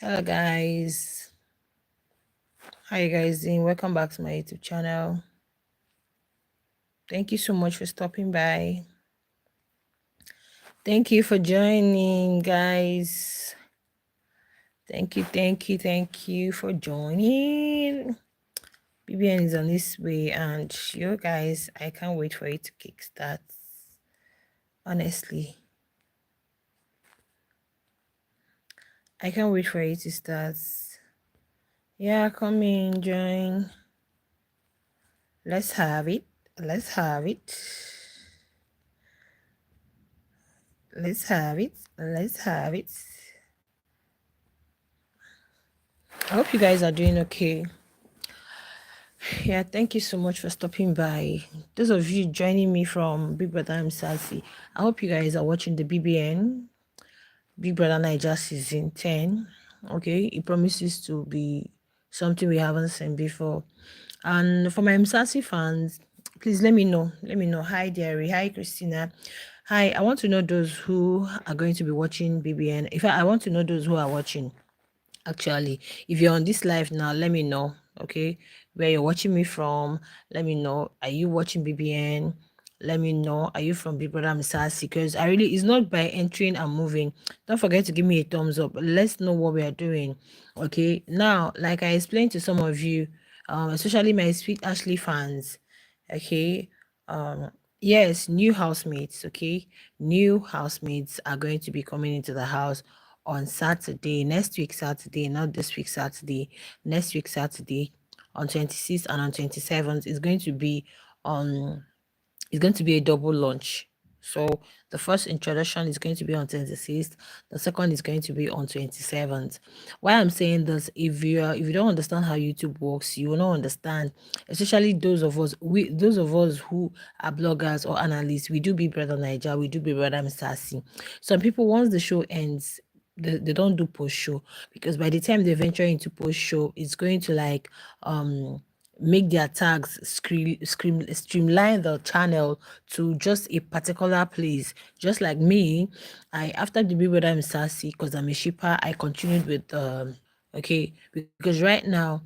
Hello guys, how you guys doing? Welcome back to my YouTube channel. Thank you so much for stopping by. Thank you for joining, guys. Thank you for joining. BBN is on this way, and you guys, I can't wait for it to kickstart. Honestly, I can't wait for it to start. Yeah, come in, join. Let's have it. Let's have it. Let's have it. Let's have it. I hope you guys are doing okay. Yeah, thank you so much for stopping by. Those of you joining me from Big Brother I'm Sassy, I hope you guys are watching the BBN, Big Brother Bbnaija season 10. Okay, it promises to be something we haven't seen before. And for my Sassy fans, please let me know. Let me know. Hi, Derry. Hi, Christina. Hi, I want to know those who are going to be watching BBN. In fact, I want to know those who are watching. Actually, if you're on this live now, let me know. Okay, where you're watching me from, let me know. Are you watching BBN? Let me know. Are you from Big Brother Misasi? Because I really, it's not by entering and moving. Don't forget to give me a thumbs up. Let's know what we are doing. Okay, now, like I explained to some of you, especially my sweet Ashley fans. Okay, yes, new housemates. Okay, new housemates are going to be coming into the house on Saturday, next week Saturday, not this week Saturday, next week Saturday, on 26th and on 27th. It's going to be a double launch. So the first introduction is going to be on 26th, the second is going to be on 27th. Why I'm saying this, if you don't understand how YouTube works, you will not understand, especially those of us who are bloggers or analysts. We do Big Brother Bbnaija, we do Big Brother Misasi. Some people, once the show ends, they don't do post show, because by the time they venture into post show, it's going to like make their tags streamline the channel to just a particular place. Just like me, I, after the Big Brother Sassy, because I'm a shipper, I continued with okay, because right now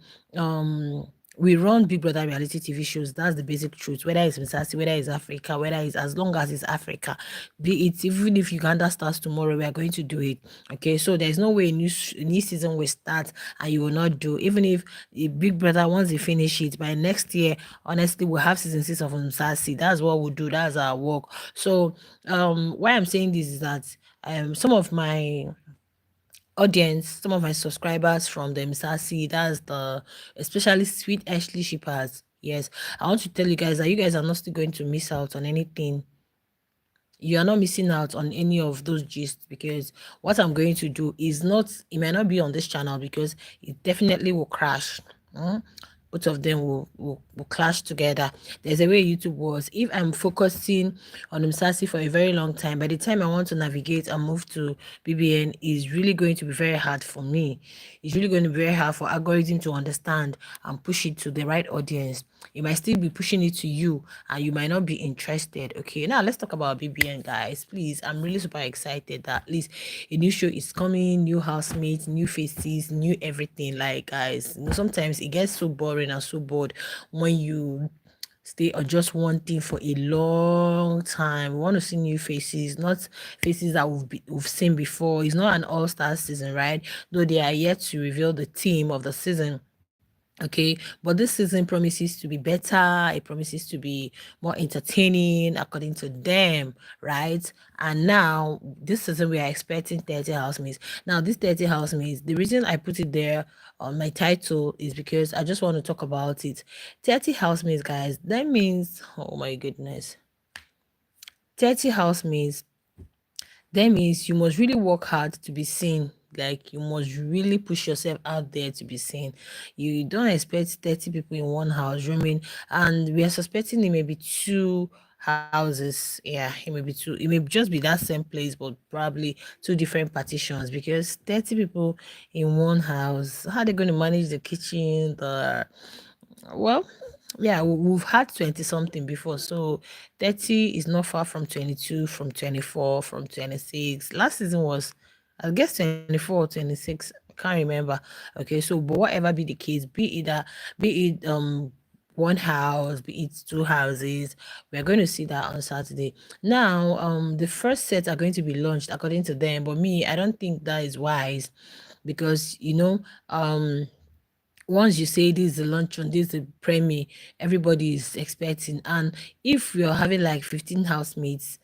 we run Big Brother reality TV shows. That's the basic truth. Whether it's Misasi, whether it's Africa, whether it's, as long as it's Africa, be it even if Uganda starts tomorrow, we are going to do it. Okay, so there's no way a new season will start and you will not do. Even if Big Brother, once they finish it by next year, honestly, we'll have season 6 of Misasi. That's what we'll do. That's our work. So why I'm saying this is that some of my audience, some of my subscribers from the Misasi, that's the especially sweet Ashley shippers. Yes, I want to tell you guys that you guys are not still going to miss out on anything. You are not missing out on any of those gists, because what I'm going to do is not, it might not be on this channel because it definitely will crash. Both of them will clash together. There's a way YouTube was. If I'm focusing on Msasi for a very long time, by the time I want to navigate and move to BBN, is really going to be very hard for me. It's really going to be very hard for algorithm to understand and push it to the right audience. It might still be pushing it to you and you might not be interested. Okay, now let's talk about BBN, guys. Please, I'm really super excited that at least a new show is coming, new housemates, new faces, new everything. Like, guys, sometimes it gets so boring and so bored when you stay on just one thing for a long time. We want to see new faces, not faces that we've seen before. It's not an all-star season, right? Though they are yet to reveal the theme of the season. Okay, but this season promises to be better. It promises to be more entertaining according to them, right? And now this season we are expecting 30 housemates. Now, this 30 housemates, the reason I put it there on my title is because I just want to talk about it. 30 housemates, guys, that means, oh my goodness, 30 housemates, that means you must really work hard to be seen. Like, you must really push yourself out there to be seen. You don't expect 30 people in one house rooming, and we are suspecting it may be two houses. Yeah, it may be two, it may just be that same place, but probably two different partitions, because 30 people in one house, how are they going to manage the kitchen, the, well, yeah, we've had 20 something before, so 30 is not far from 22, from 24, from 26. Last season was, I guess, 24 or 26. can't remember. Okay, so but whatever be the case, be it one house, be it two houses, we're going to see that on Saturday. Now, the first set are going to be launched according to them, but me, I don't think that is wise, because once you say this is the luncheon, this is the premiere, everybody is expecting. And if you're having like 15 housemates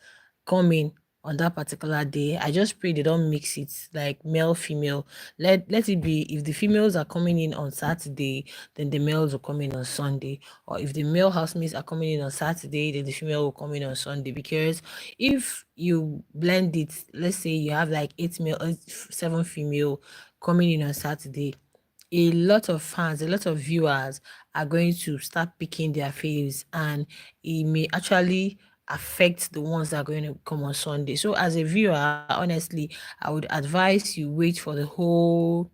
coming on that particular day, I just pray they don't mix it like male, female. Let it be, if the females are coming in on Saturday, then the males will come in on Sunday. Or if the male housemates are coming in on Saturday, then the female will come in on Sunday. Because if you blend it, let's say you have like 8 male, 7 female coming in on Saturday, a lot of fans, a lot of viewers are going to start picking their faves, and it may actually affect the ones that are going to come on Sunday. So as a viewer, honestly, I would advise you wait for the whole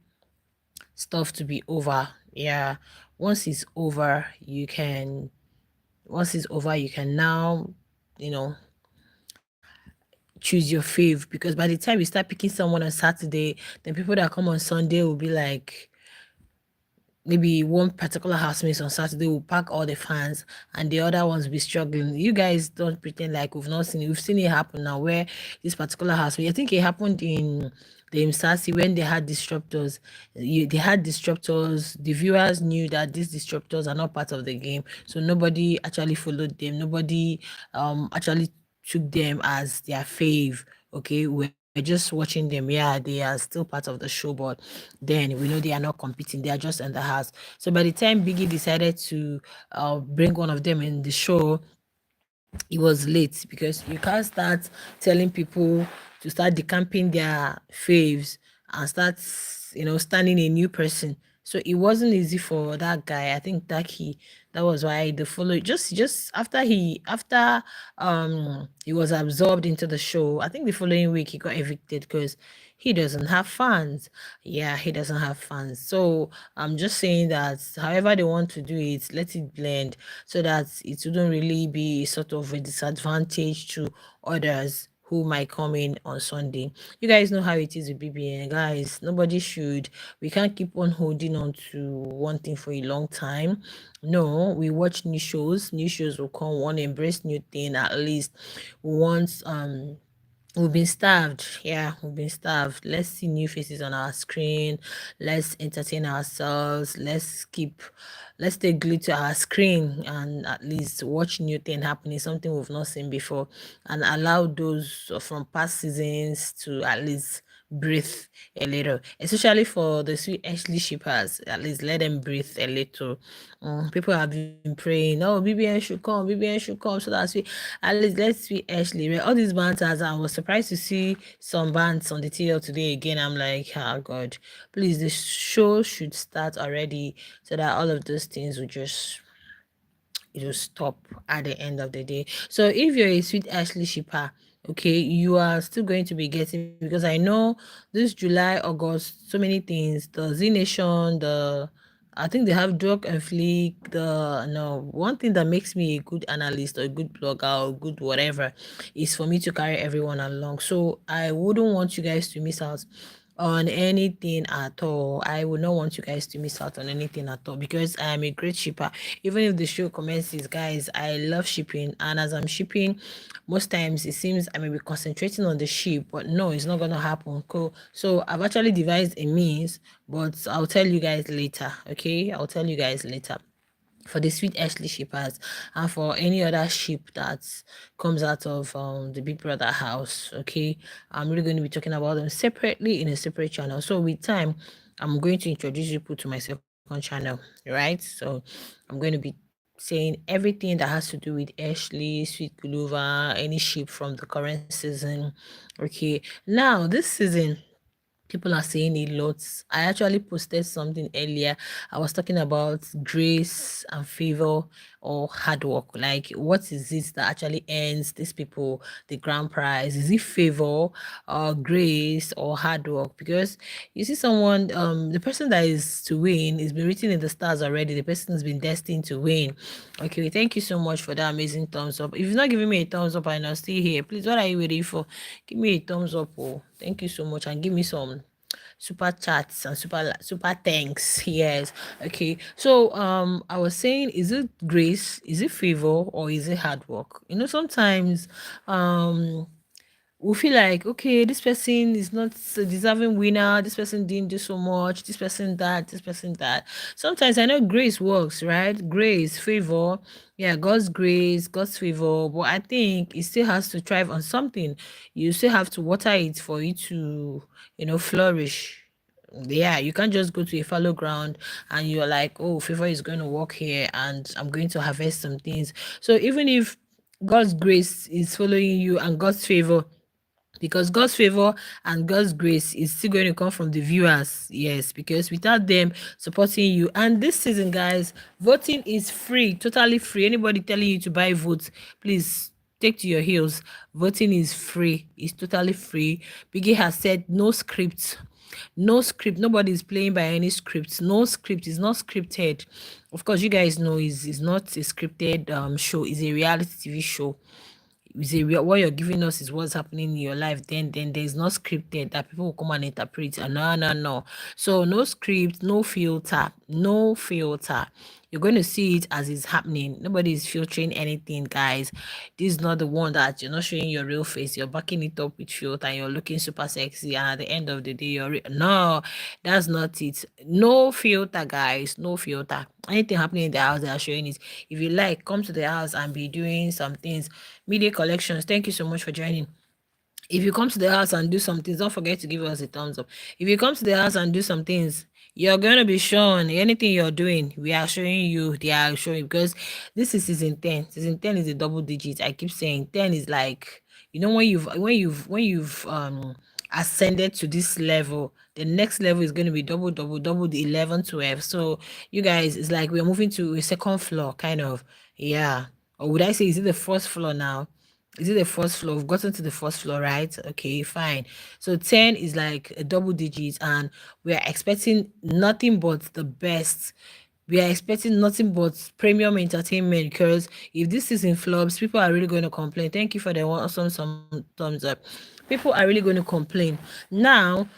stuff to be over. Yeah. Once it's over, you can now, you know, choose your fave, because by the time you start picking someone on Saturday, then people that come on Sunday will be like, maybe one particular housemate on Saturday will pack all the fans and the other ones will be struggling. You guys don't pretend like we've not seen it. We've seen it happen now, where this particular housemate, I think it happened in the Imsasi when they had disruptors. They had disruptors. The viewers knew that these disruptors are not part of the game. So nobody actually followed them. Nobody actually took them as their fave. Okay, we're just watching them. Yeah, they are still part of the show, but then we know they are not competing. They are just in the house. So by the time Biggie decided to bring one of them in the show, it was late, because you can't start telling people to start decamping their faves and start, standing a new person. So it wasn't easy for that guy. I think that was why the follow just after he was absorbed into the show. I think the following week he got evicted because he doesn't have fans. Yeah, he doesn't have fans. So I'm just saying that however they want to do it, let it blend, so that it wouldn't really be sort of a disadvantage to others who might come in on Sunday. You guys know how it is with BBN, guys. Nobody should. We can't keep on holding on to one thing for a long time. No, we watch new shows. New shows will come. We want to embrace new thing. At least we want we've been starved. Yeah, we've been starved. Let's see new faces on our screen. Let's entertain ourselves. Let's stay glued to our screen and at least watch new thing happening, something we've not seen before, and allow those from past seasons to at least breathe a little, especially for the sweet Ashley shippers. At least let them breathe a little. People have been praying, oh, BBN should come, BBN should come, so that we at least let's see Ashley. All these banters, I was surprised to see some bands on the TL today again. I'm like, oh God, please, the show should start already, so that all of those things will just stop at the end of the day. So if you're a sweet Ashley shipper, okay, you are still going to be getting, because I know this July, August, so many things, the Z Nation, I think they have Drug and Fleek. No, one thing that makes me a good analyst or a good blogger or good whatever is for me to carry everyone along. So I wouldn't want you guys to miss out on anything at all. I would not want you guys to miss out on anything at all, because I am a great shipper. Even if the show commences, guys, I love shipping, and as I'm shipping, most times it seems I may be concentrating on the ship, but no, it's not gonna happen. Cool. So I've actually devised a means, but I'll tell you guys later. Okay, I'll tell you guys later, for the sweet Ashley shippers and for any other ship that comes out of the Big Brother house. Okay, I'm really going to be talking about them separately in a separate channel. So with time, I'm going to introduce people to my second channel, right? So I'm going to be saying everything that has to do with Ashley, Sweet Gulova, any ship from the current season. Okay, now this season people are saying a lot. I actually posted something earlier. I was talking about grace and favor or hard work. Like, what is it that actually earns these people the grand prize? Is it favor or grace or hard work? Because you see someone, the person that is to win is been written in the stars already. The person has been destined to win. Okay, thank you so much for that amazing thumbs up. If you're not giving me a thumbs up and I'm still here, please, what are you waiting for? Give me a thumbs up. Oh, thank you so much, and give me super chats and super thanks. Yes. Okay. So I was saying, is it grace, is it favor, or is it hard work? Sometimes we feel like, okay, this person is not a deserving winner, this person didn't do so much, this person that, this person that. Sometimes I know grace works, right? Grace, favor, yeah, God's grace, God's favor, but I think it still has to thrive on something. You still have to water it for it to, flourish. Yeah, you can't just go to a fallow ground and you're like, oh, favor is going to work here and I'm going to harvest some things. So even if God's grace is following you and God's favor, because God's favor and God's grace is still going to come from the viewers. Yes, because without them supporting you, and this season, guys, voting is free, totally free. Anybody telling you to buy votes, please take to your heels. Voting is free, it's totally free. Biggie has said no script. No script, nobody is playing by any script. No script, is not scripted. Of course, you guys know is not a scripted show, it's a reality TV show. You say what you're giving us is what's happening in your life, then there's no scripted that people will come and interpret. No, no, no. So no script, no filter, no filter. You're going to see it as it's happening. Nobody is filtering anything, guys. This is not the one that you're not showing your real face. You're backing it up with filter and you're looking super sexy. And at the end of the day, no, that's not it. No filter, guys. No filter. Anything happening in the house, they are showing it. If you like, come to the house and be doing some things. Media Collections, thank you so much for joining. If you come to the house and do some things, don't forget to give us a thumbs up. If you come to the house and do some things, you're going to be shown. Anything you're doing, we are showing you. They are showing, because this is season 10. Season 10 is a double digit. I keep saying 10 is like, when you've ascended to this level, the next level is going to be double the 11, 12. So you guys, it's like we're moving to a second floor, kind of. Yeah. Or would I say, is it the first floor now? Is it the first floor? We've gotten to the first floor, right? Okay, fine. So 10 is like a double digit, and we are expecting nothing but the best. We are expecting nothing but premium entertainment, because if this is in flops, people are really going to complain. Thank you for the awesome some thumbs up. People are really going to complain. Now,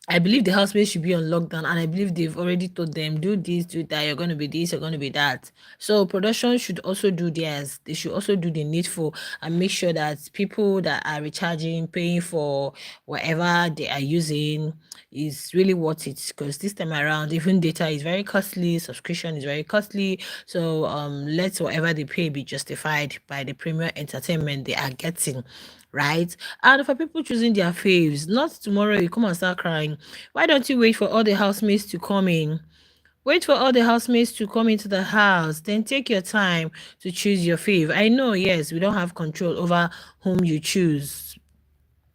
I believe the housemates should be on lockdown, and I believe they've already told them, do this, do that, you're going to be this, you're going to be that. So production should also do theirs. They should also do the needful and make sure that people that are recharging, paying for whatever they are using is really worth it, because this time around, even data is very costly, subscription is very costly. So let whatever they pay be justified by the premium entertainment they are getting, right? And for people choosing their faves, not tomorrow you come and start crying. Why don't you wait for all the housemates to come in? Wait for all the housemates to come into the house, then take your time to choose your fave. I know, yes, we don't have control over whom you choose,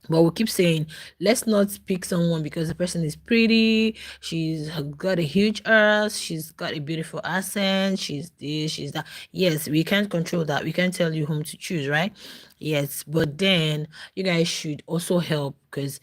but we keep saying, let's not pick someone because the person is pretty, she's got a huge ass, she's got a beautiful accent, she's this, she's that. Yes, we can't control that. We can't tell you whom to choose, right? Yes, but then you guys should also help, because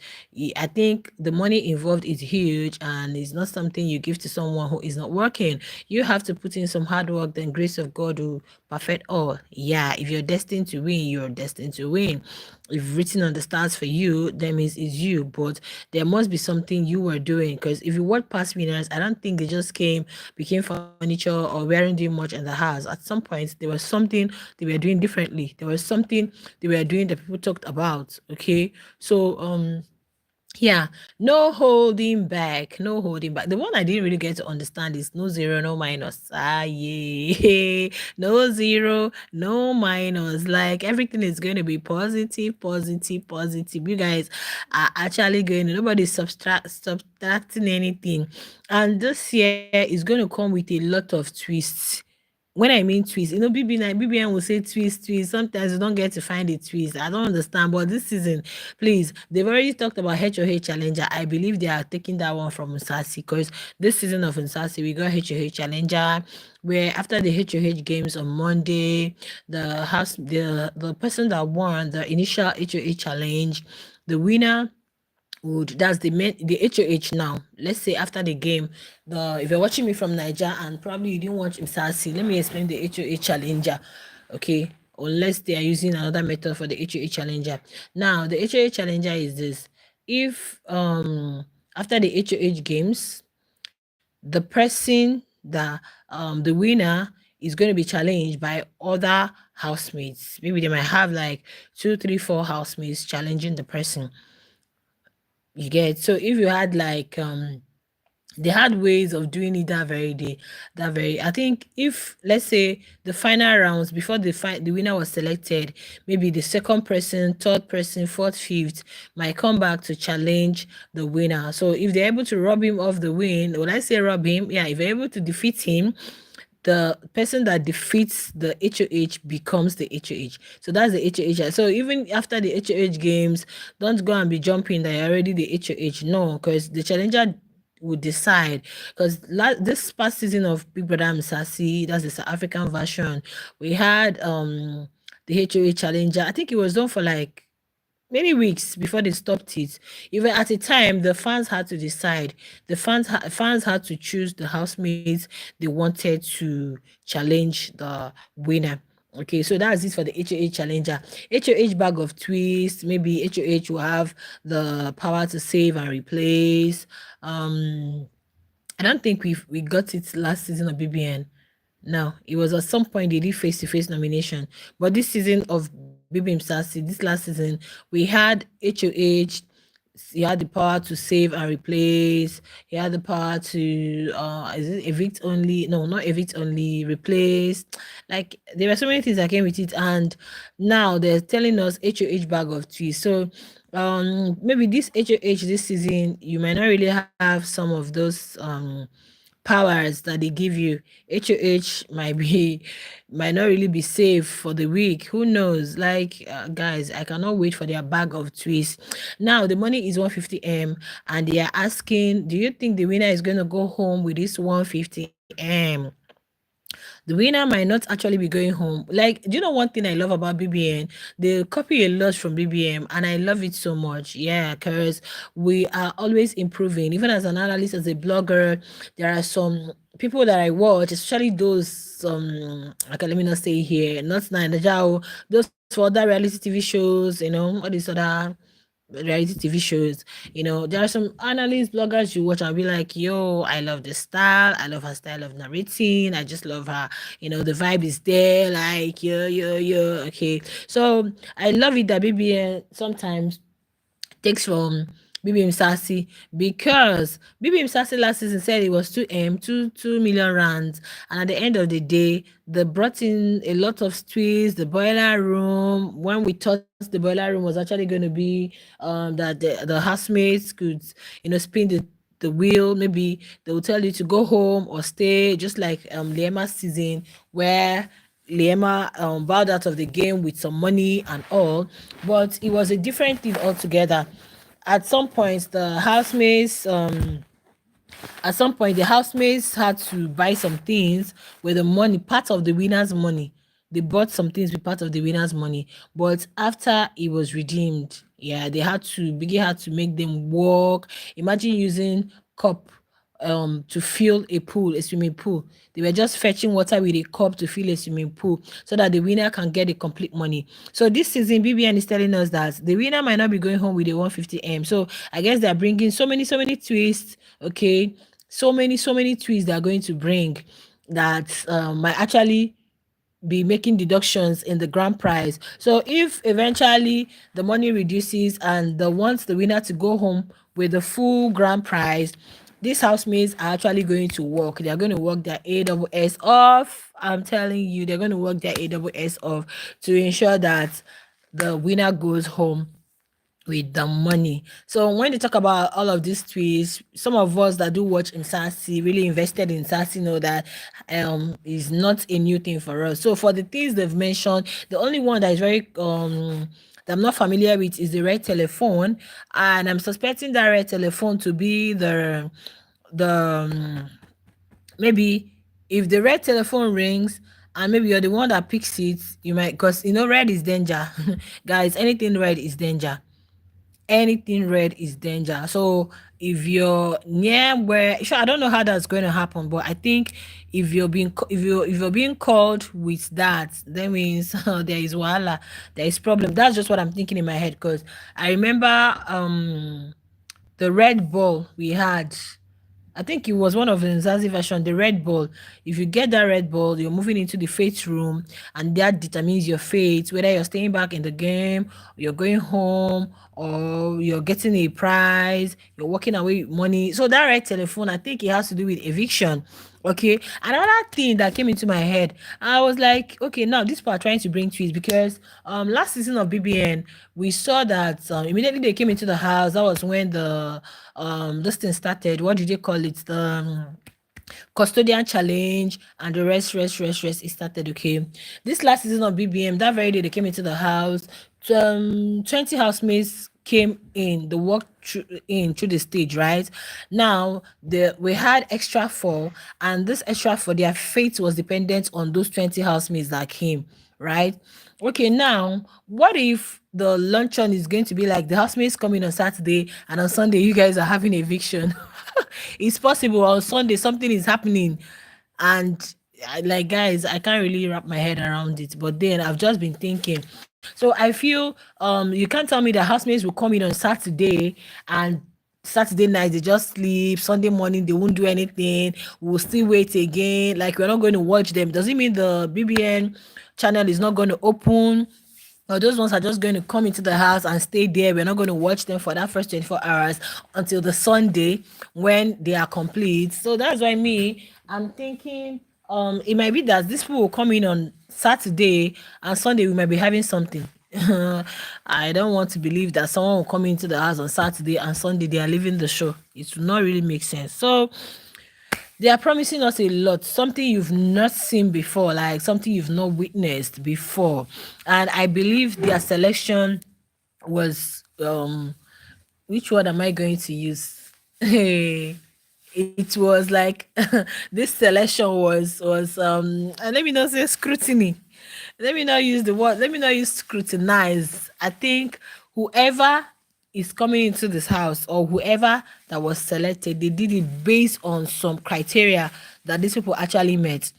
I think the money involved is huge, and it's not something you give to someone who is not working. You have to put in some hard work, then grace of God will perfect all. Yeah, if you're destined to win, you're destined to win. If written on the stars for you, that means it's you. But there must be something you were doing, because if you walk past winners, I don't think they just came, became furniture, or weren't doing much in the house. At some point, there was something they were doing differently. There was something they were doing that people talked about. Okay, so yeah, no holding back, no holding back. The one I didn't really get to understand is no zero, no minus. Ah, yeah, no zero, no minus. Like everything is going to be positive, positive, positive. You guys are actually going to, nobody's subtracting anything. And this year is going to come with a lot of twists. When I mean twist, BBN will say twist, twist. Sometimes you don't get to find the twist. I don't understand. But this season, please, they've already talked about HOH Challenger. I believe they are taking that one from Unsasi, because this season of Unsasi, we got HOH Challenger, where after the HOH games on Monday, the person that won the initial HOH challenge, the winner that's the HOH now. Let's say after the game, if you're watching me from Niger and probably you didn't watch Imsasi, let me explain the HOH Challenger, okay? Unless they are using another method for the HOH Challenger. Now, the HOH Challenger is this: if after the HOH games, the person that the winner is going to be challenged by other housemates. Maybe they might have like two, three, four housemates challenging the person. You get, so if you had like they had ways of doing it that very day, that very, I think, if let's say the final rounds before the winner was selected, maybe the second person, third person, fourth, fifth might come back to challenge the winner. So if they're able to rob him of the win, or let's say rob him, yeah, if they're able to defeat him, the person that defeats the HOH becomes the HOH. So that's the HOH. So even after the HOH games, don't go and be jumping that you're already the HOH. No, because the challenger would decide. Because this past season of Big Brother Misasi, that's the South African version, we had the HOH challenger. I think it was done for like many weeks before they stopped it. Even at a time, the fans had to decide. The fans had to choose the housemates they wanted to challenge the winner. Okay, so that's it for the HOH challenger. HOH bag of twists. Maybe HOH will have the power to save and replace. I don't think we got it last season of BBN. No, it was at some point they did face-to-face nomination. But this season of BBM Sasi, this last season, we had HOH. He had the power to save and replace. He had the power to is it evict only? No, not evict only, replace. Like there were so many things that came with it, and now they're telling us HOH bag of tea. So maybe this HOH this season, you might not really have some of those powers that they give you. HOH might not really be safe for the week. Who knows? Like guys, I cannot wait for their bag of twists. Now the money is 150M, and they are asking, do you think the winner is going to go home with this 150M? The winner might not actually be going home. Like, do you know one thing I love about BBN? They copy a lot from BBM, and I love it so much. Yeah, because we are always improving. Even as an analyst, as a blogger, there are some people that I watch, especially those okay, let me not say here, not Nigeria, those for other reality TV shows, all these other reality TV shows. There are some analysts, bloggers you watch and be like, yo, I love the style. I love her style of narrating. I just love her. The vibe is there. Like, yo. Okay. So I love it that BBN sometimes takes from BBM Sasi, because BBM Sasi last season said it was 2 million rands, and at the end of the day, they brought in a lot of twists. The boiler room, when we thought the boiler room was actually going to be that the housemates could spin the wheel. Maybe they will tell you to go home or stay, just like Liema's season, where Liema bowed out of the game with some money and all, but it was a different thing altogether. At some point, the housemates had to buy some things with the money, part of the winner's money. They bought some things with part of the winner's money, but after it was redeemed, yeah, Biggie had to make them work. Imagine using cup to fill a swimming pool. They were just fetching water with a cup to fill a swimming pool so that the winner can get the complete money. So this season, BBN is telling us that the winner might not be going home with a 150M. So I guess they're bringing so many twists. Okay, so many twists they're going to bring that might actually be making deductions in the grand prize. So if eventually the money reduces and the wants the winner to go home with the full grand prize, these housemates are actually going to work. They're going to work their AWS off. I'm telling you, they're going to work their AWS off to ensure that the winner goes home with the money. So when they talk about all of these twists, some of us that do watch in Sassy, really invested in Sassy, know that is not a new thing for us. So for the things they've mentioned, the only one that is very that I'm not familiar with is the red telephone, and I'm suspecting that red telephone to be the maybe if the red telephone rings and maybe you're the one that picks it, you might, because red is danger. Guys, anything red is danger. Anything red is danger. So if you're near where, sure, I don't know how that's going to happen, but I think if you're being called with that, that means there is wahala, there is problem. That's just what I'm thinking in my head, because I remember the red ball we had. I think it was one of the Nzazi version, the red ball. If you get that red ball, you're moving into the fate room, and that determines your fate, whether you're staying back in the game, you're going home, or you're getting a prize, you're walking away with money. So that red telephone, I think it has to do with eviction. Okay. Another thing that came into my head, I was like, okay, now this part trying to bring tweets because last season of BBN, we saw that immediately they came into the house. That was when the this thing started. What did they call it? The custodian challenge and the rest it started. Okay, this last season of BBM, that very day they came into the house, 20 housemates came in the walk through the stage. Right now, we had extra four, and this extra four, their fate was dependent on those 20 housemates that came. Right. Okay, now what if the luncheon is going to be like the housemates coming on Saturday, and on Sunday you guys are having eviction? It's possible on Sunday something is happening, and like, guys, I can't really wrap my head around it. But then I've just been thinking. So I feel you can't tell me that housemates will come in on Saturday, and Saturday night they just sleep. Sunday morning they won't do anything. We'll still wait again. Like, we're not going to watch them. Does it mean the BBN channel is not going to open? Or those ones are just going to come into the house and stay there? We're not going to watch them for that first 24 hours until the Sunday when they are complete. So that's why I'm thinking it might be that these people will come in on Saturday, and Sunday we might be having something. I don't want to believe that someone will come into the house on Saturday and Sunday they are leaving the show. It will not really make sense. So they are promising us a lot, something you've not seen before, like something you've not witnessed before. And I believe their selection was which word am I going to use? It was like this selection was and let me not say scrutiny. Let me not use the word, let me not use scrutinize. I think whoever is coming into this house, or whoever that was selected, they did it based on some criteria that these people actually met.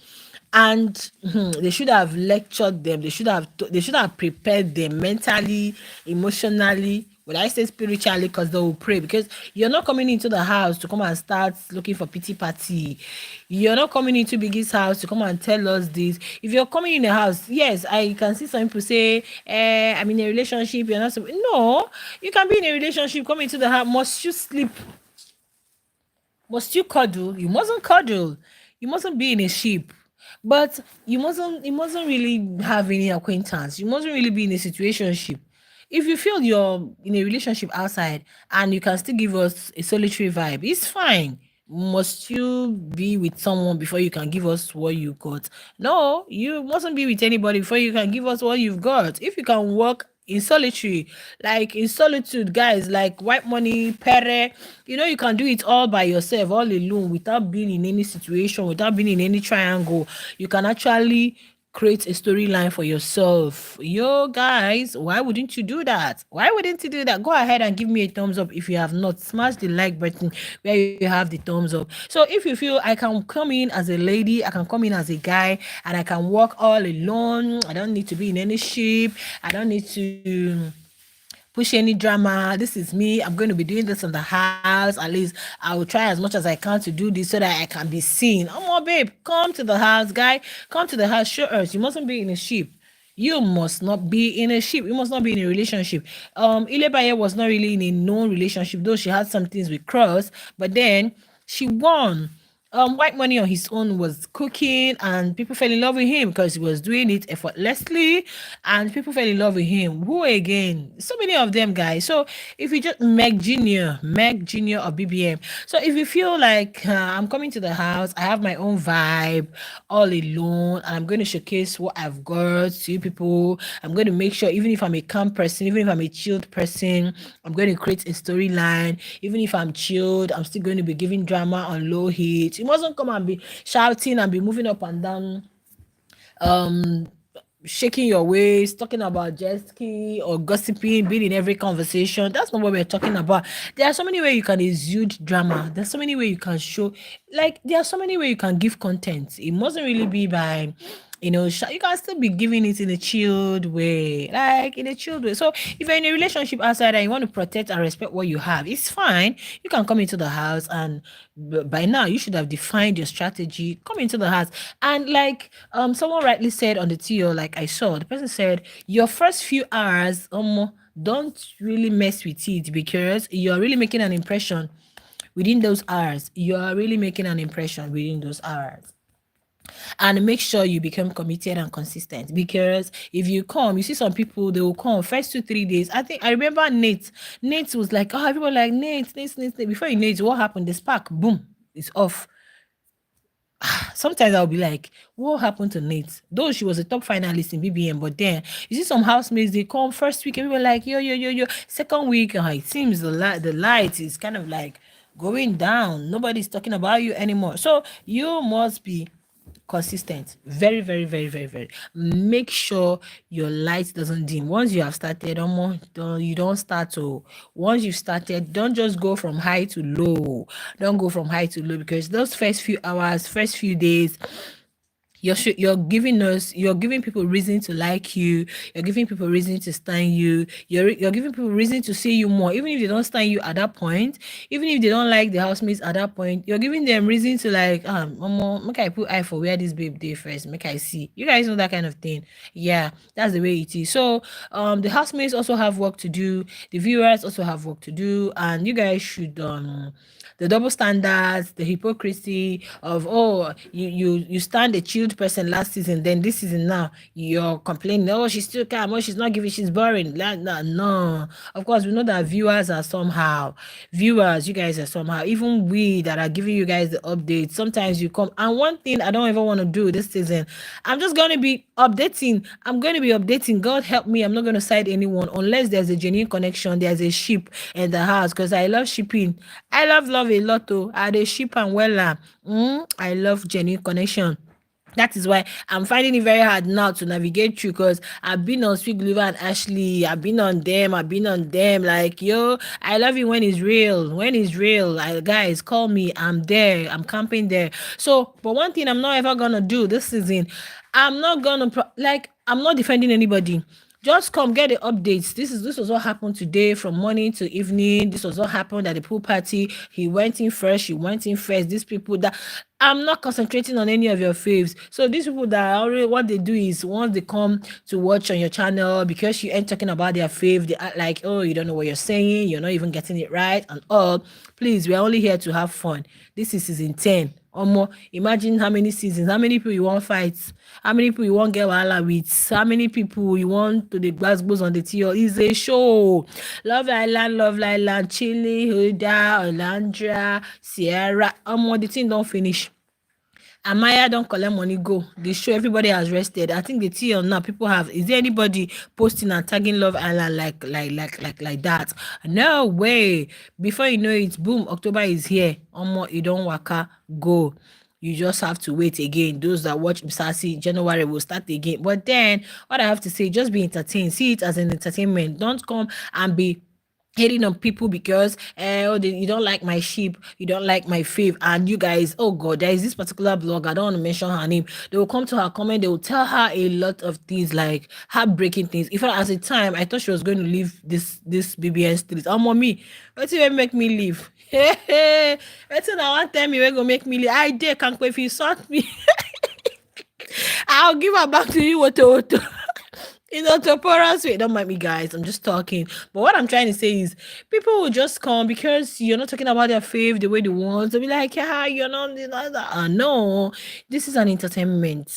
And they should have lectured them, they should have prepared them mentally, emotionally, when I say spiritually, because they will pray. Because you're not coming into the house to come and start looking for pity party. You're not coming into Biggie's house to come and tell us this. If you're coming in the house, yes, I can see some people say, I'm in a relationship, you're not. No, you can be in a relationship, come into the house. Must you sleep? Must you cuddle? You mustn't cuddle. You mustn't be in a ship. But you mustn't really have any acquaintance. You mustn't really be in a situationship. If you feel you're in a relationship outside and you can still give us a solitary vibe, it's fine. Must you be with someone before you can give us what you got? No, you mustn't be with anybody before you can give us what you've got. If you can work in solitary, like in solitude, guys, like white money, pere, you can do it all by yourself, all alone, without being in any situation, without being in any triangle. You can actually create a storyline for yourself. Yo, guys, why wouldn't you do that? Why wouldn't you do that? Go ahead and give me a thumbs up if you have not. Smash the like button where you have the thumbs up. So if you feel I can come in as a lady, I can come in as a guy, and I can walk all alone, I don't need to be in any ship, I don't need to push any drama. This is me. I'm going to be doing this in the house. At least I will try as much as I can to do this so that I can be seen. Oh, my babe, come to the house, guy. Come to the house. Show us. You mustn't be in a ship. You must not be in a ship. You must not be in a relationship. Ilebaye was not really in a known relationship, though she had some things with Cross, but then she won. White Money on his own was cooking, and people fell in love with him because he was doing it effortlessly, and people fell in love with him. Who again? So many of them, guys. So if you just Meg Junior of BBM. So if you feel like I'm coming to the house, I have my own vibe, all alone, and I'm going to showcase what I've got to you people. I'm going to make sure, even if I'm a calm person, even if I'm a chilled person, I'm going to create a storyline. Even if I'm chilled, I'm still going to be giving drama on low heat. You mustn't come and be shouting and be moving up and down, shaking your waist, talking about jet ski or gossiping, being in every conversation. That's not what we're talking about. There are so many ways you can exude drama. There's so many ways you can show like there are so many ways you can give content. It mustn't really be by, you can still be giving it in a chilled way, like in a chilled way. So if you're in a relationship outside and you want to protect and respect what you have, it's fine. You can come into the house, and by now you should have defined your strategy. Come into the house, and like someone rightly said on the TL, like I saw the person said, your first few hours, don't really mess with it, because you're really making an impression within those hours. You are really making an impression within those hours. And make sure you become committed and consistent, because if you come, you see some people, they will come first 2 3 days. I think I remember Nate was like, oh, everyone like Nate. Before you know it, what happened? The spark, boom, it's off. Sometimes I'll be like, what happened to Nate? Though she was a top finalist in BBM, but then you see some housemates, they come first week, everyone like, yo. Second week, it seems the light is kind of like going down. Nobody's talking about you anymore. So you must be consistent. Very, very, very, very, very. Make sure your light doesn't dim. Once you have started, you don't start to. Once you've started, don't just go from high to low. Don't go from high to low, because those first few hours, first few days, you're giving people reason to like you. You're giving people reason to stand you. You're giving people reason to see you more, even if they don't stand you at that point. Even if they don't like the housemates at that point, you're giving them reason to like, make I put eye for where this babe day first, make I see. You guys know that kind of thing. Yeah, that's the way it is. So the housemates also have work to do, the viewers also have work to do, and you guys should the double standards, the hypocrisy of, oh, you stand a chilled person last season, then this season now you're complaining, oh, she's still calm, oh, she's not giving, she's boring. No, of course we know that viewers, you guys are somehow, even we that are giving you guys the updates, sometimes you come. And one thing I don't ever want to do this season, I'm just going to be updating. God help me, I'm not going to side anyone unless there's a genuine connection, there's a ship in the house, because I love shipping. I love a lot though. I dey ship and well. I love genuine connection. That is why I'm finding it very hard now to navigate through, because I've been on Sweet Liver and Ashley. I've been on them. Like, yo, I love it when it's real. When it's real, guys, call me. I'm there. I'm camping there. So, but one thing I'm not ever gonna do this season, I'm not gonna I'm not defending anybody. Just come get the updates. This was what happened today from morning to evening. This was what happened at the pool party. He went in first, she went in first. These people that I'm not concentrating on any of your faves. So these people that are already, what they do is once they come to watch on your channel, because you ain't talking about their fave, they act like, oh, you don't know what you're saying, you're not even getting it right and all. Please, we're only here to have fun. This is season 10. Imagine how many seasons, how many people you want fight, how many people you want get wahala with, how many people you want to the glasgows on the TL. It's a show. Love Island, Chile, Huda, Orlandra, Sierra. The thing don't finish. Amaya don't collect money go. The show everybody has rested. I think the TL now people have. Is there anybody posting and tagging Love Island like that? No way. Before you know it, boom, October is here. You don't waka go. You just have to wait again. Those that watch Msasi, January will start again. But then, what I have to say, just be entertained. See it as an entertainment. Don't come and be hating on people because you don't like my sheep, you don't like my fave, and you guys, oh god, there is this particular blog, I don't want to mention her name. They will come to her comment, they will tell her a lot of things, like heartbreaking things. If at the time I thought she was going to leave this BBN street, mommy, what's it make me leave? What's it I want tell me we're gonna make me leave? I dare can't wait if you sort me. I'll give her back to you, Woto. In a Topora's way, don't mind me, guys. I'm just talking. But what I'm trying to say is, people will just come because you're not talking about their fave the way they want. They'll be like, yeah, you're not. No, this is an entertainment.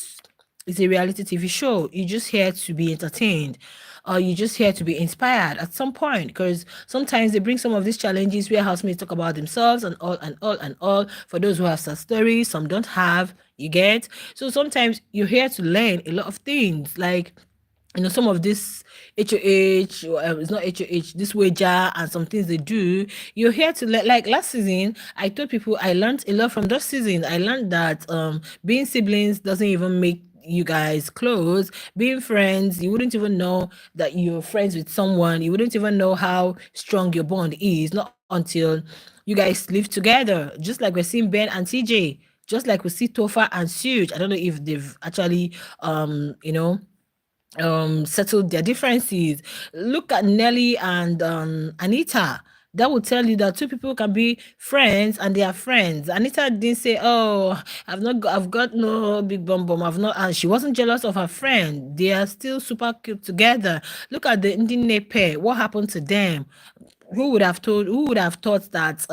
It's a reality TV show. You're just here to be entertained. Or you're just here to be inspired at some point. Because sometimes they bring some of these challenges where housemates talk about themselves and all. For those who have sad stories, some don't have. You get? So sometimes you're here to learn a lot of things. Like, some of this HOH, it's not HOH, this wager and some things they do, you're here to like last season, I told people I learned a lot from that season. I learned that being siblings doesn't even make you guys close. Being friends, you wouldn't even know that you're friends with someone. You wouldn't even know how strong your bond is, not until You guys live together, just like we're seeing Ben and TJ, just like we see Tofa and Suge. I don't know if they've actually, settled their differences. Look at Nelly and Anita. That will tell you that two people can be friends and they are friends. Anita didn't say, "Oh, I've got no big bum bum. I've not," and she wasn't jealous of her friend. They are still super cute together. Look at the Indian pair. What happened to them? Who would have thought that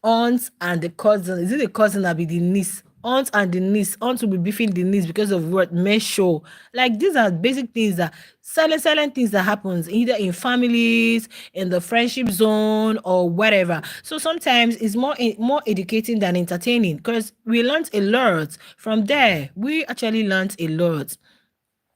aunt and the cousin, is it the cousin that be the niece, aunt and the niece, aunt will be beefing the niece because of what may show. Like, these are basic things, that silent things that happens either in families, in the friendship zone, or whatever. So sometimes it's more educating than entertaining, because we learned a lot from there. We actually learned a lot.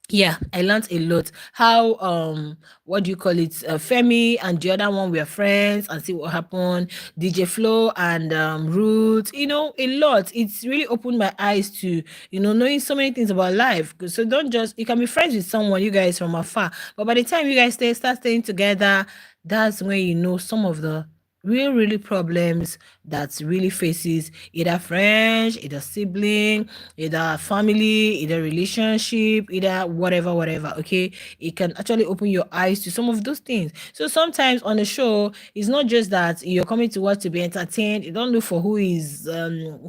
Yeah, I learned a lot. How what do you call it? Femi and the other one were friends, and see what happened. DJ Flo and Ruth, a lot. It's really opened my eyes to, knowing so many things about life. So don't just, you can be friends with someone, you guys, from afar, but by the time you guys start staying together, that's when you know some of the really problems that really faces either friends, either sibling, either family, either relationship, either whatever. Okay, it can actually open your eyes to some of those things. So sometimes on the show, it's not just that you're coming to watch to be entertained. You don't look for who is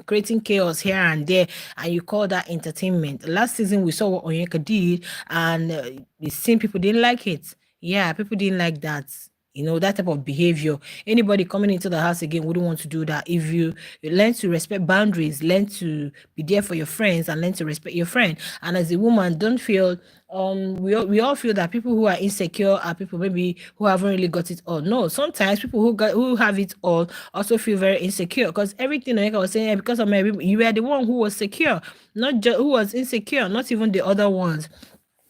creating chaos here and there, and you call that entertainment. Last season we saw what Onyeka did, and it seemed people didn't like it. Yeah, people didn't like that, that type of behavior. Anybody coming into the house again wouldn't want to do that. If you learn to respect boundaries, learn to be there for your friends, and learn to respect your friend. And as a woman, don't feel we all feel that people who are insecure are people maybe who haven't really got it all. No, sometimes people who have it all also feel very insecure, because everything like I was saying, because of you were the one who was secure, not just who was insecure, not even the other ones.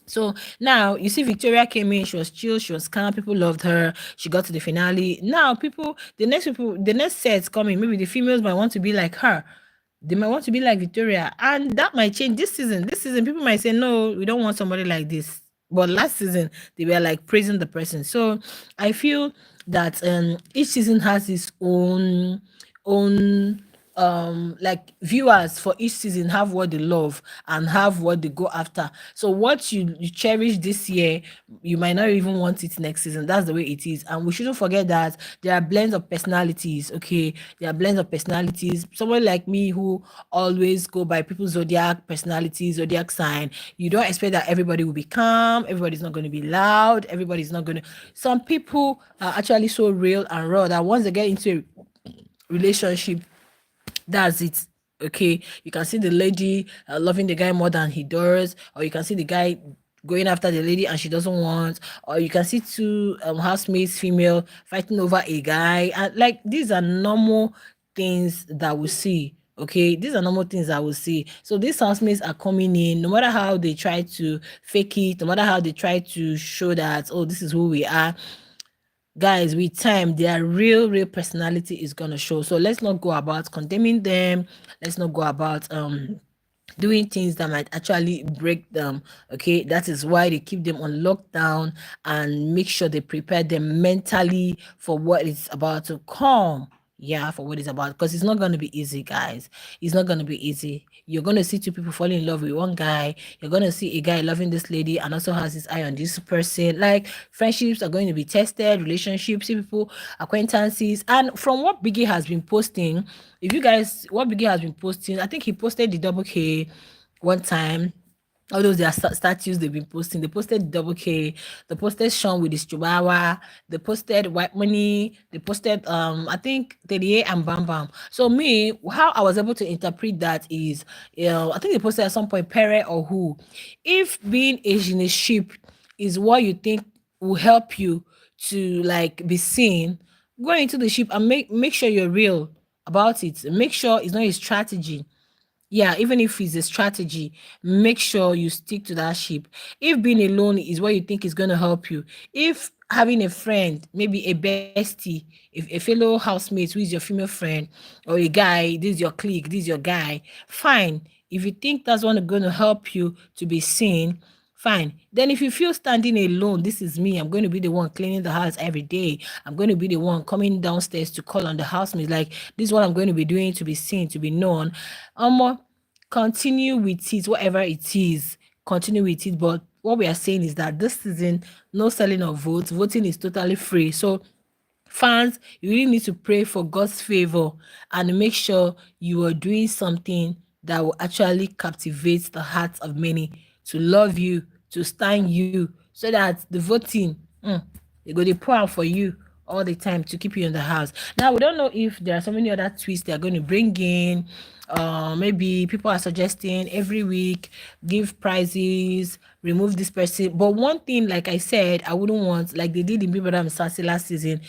So now you see Victoria came in, she was chill, she was calm, people loved her, she got to the finale. Now the next sets coming, maybe the females might want to be like her. They might want to be like Victoria, and that might change this season. This season, people might say, no, we don't want somebody like this. But last season, they were like praising the person. So I feel that each season has its own like viewers for each season have what they love and have what they go after. So what you cherish this year, you might not even want it next season. That's the way it is. And we shouldn't forget that there are blends of personalities. Okay, there are blends of personalities. Someone like me who always go by people's zodiac personality, zodiac sign, you don't expect that everybody will be calm, everybody's not going to be loud, everybody's not going to, some people are actually so real and raw that once they get into a relationship, that's it. Okay, you can see the lady loving the guy more than he does, or you can see the guy going after the lady and she doesn't want, or you can see two housemates, female, fighting over a guy. And like, these are normal things that we see. Okay, these are normal things that we see. So these housemates are coming in, no matter how they try to fake it, no matter how they try to show that, oh, this is who we are, guys, with time their real personality is gonna show. So let's not go about condemning them, let's not go about doing things that might actually break them. Okay, that is why they keep them on lockdown and make sure they prepare them mentally for what is about to come. Yeah, for what it's about, because it's not going to be easy, guys. It's not going to be easy. You're going to see two people falling in love with one guy, you're going to see a guy loving this lady and also has his eye on this person. Like, friendships are going to be tested, relationships, see people, acquaintances. And from what Biggie has been posting, if you guys, what Biggie has been posting, I think he posted the double K one time. All those their statues they've been posting. They posted double K, they posted Sean with his Chihuahua, they posted White Money, they posted I think 38 and Bam Bam. So me, how I was able to interpret that is, I think they posted at some point Pere or who. If being Asian sheep is what you think will help you to like be seen, go into the ship and make sure you're real about it. Make sure it's not a strategy. Yeah, even if it's a strategy, make sure you stick to that ship. If being alone is what you think is going to help you, if having a friend, maybe a bestie, if a fellow housemate who is your female friend, or a guy, this is your clique, this is your guy, fine. If you think that's one going to help you to be seen, fine. Then if you feel standing alone, this is me, I'm going to be the one cleaning the house every day, I'm going to be the one coming downstairs to call on the housemates, like this is what I'm going to be doing to be seen, to be known. Continue with it, whatever it is, continue with it. But what we are saying is that this season, no selling of votes, voting is totally free. So fans, you really need to pray for God's favor and make sure you are doing something that will actually captivate the hearts of many to love you, to stand you, so that the voting, they go to pour out for you all the time to keep you in the house. Now, we don't know if there are so many other twists they're going to bring in. Maybe people are suggesting every week give prizes, remove this person. But one thing, like I said, I wouldn't want, like they did in Bbnaija Sassy last season,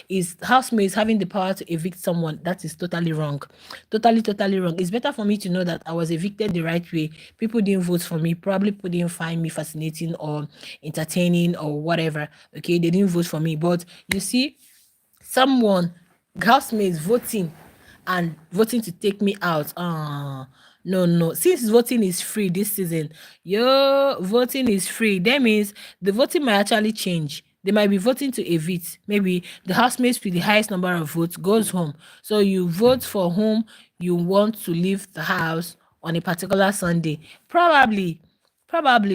is housemates having the power to evict someone. That is totally wrong. Totally wrong. It's better for me to know that I was evicted the right way. People didn't vote for me. Probably people didn't find me fascinating or entertaining or whatever. Okay, they didn't vote for me. But you see, someone, housemates voting and voting to take me out. No. Since voting is free this season, voting is free. That means the voting might actually change. They might be voting to evict. Maybe the housemates with the highest number of votes goes home. So you vote for whom you want to leave the house on a particular Sunday. Probably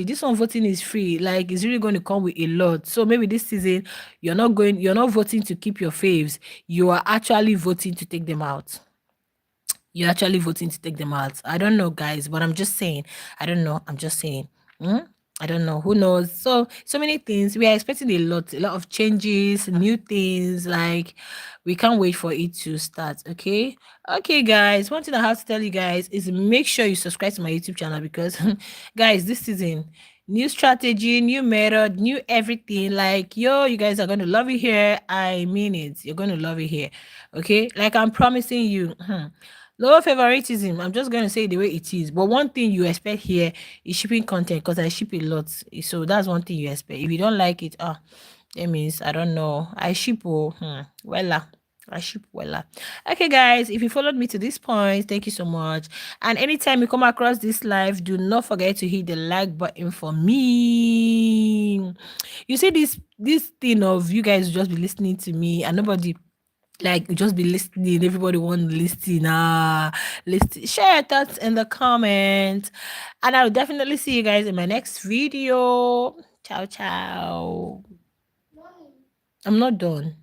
this one voting is free, like it's really going to come with a lot. So maybe this season you're not voting to keep your faves, you are actually voting to take them out. You're actually voting to take them out. I don't know, guys, but I'm just saying. I don't know. I'm just saying. Hmm? I don't know. Who knows? So many things. We are expecting a lot of changes, new things. Like we can't wait for it to start. Okay, guys. One thing I have to tell you guys is make sure you subscribe to my YouTube channel because, guys, this season, new strategy, new method, new everything. Like you guys are going to love it here. I mean it. You're going to love it here. Okay, like I'm promising you. Lower favoritism. I'm just going to say it the way it is. But one thing you expect here is shipping content because I ship a lot. So that's one thing you expect. If you don't like it, that means I don't know. I ship I ship wella. Okay, guys, if you followed me to this point, thank you so much. And anytime you come across this live, do not forget to hit the like button for me. You see this thing of you guys just be listening to me and nobody like just be listening, everybody want to listen, share your thoughts in the comments, and I'll definitely see you guys in my next video. Ciao. I'm not done.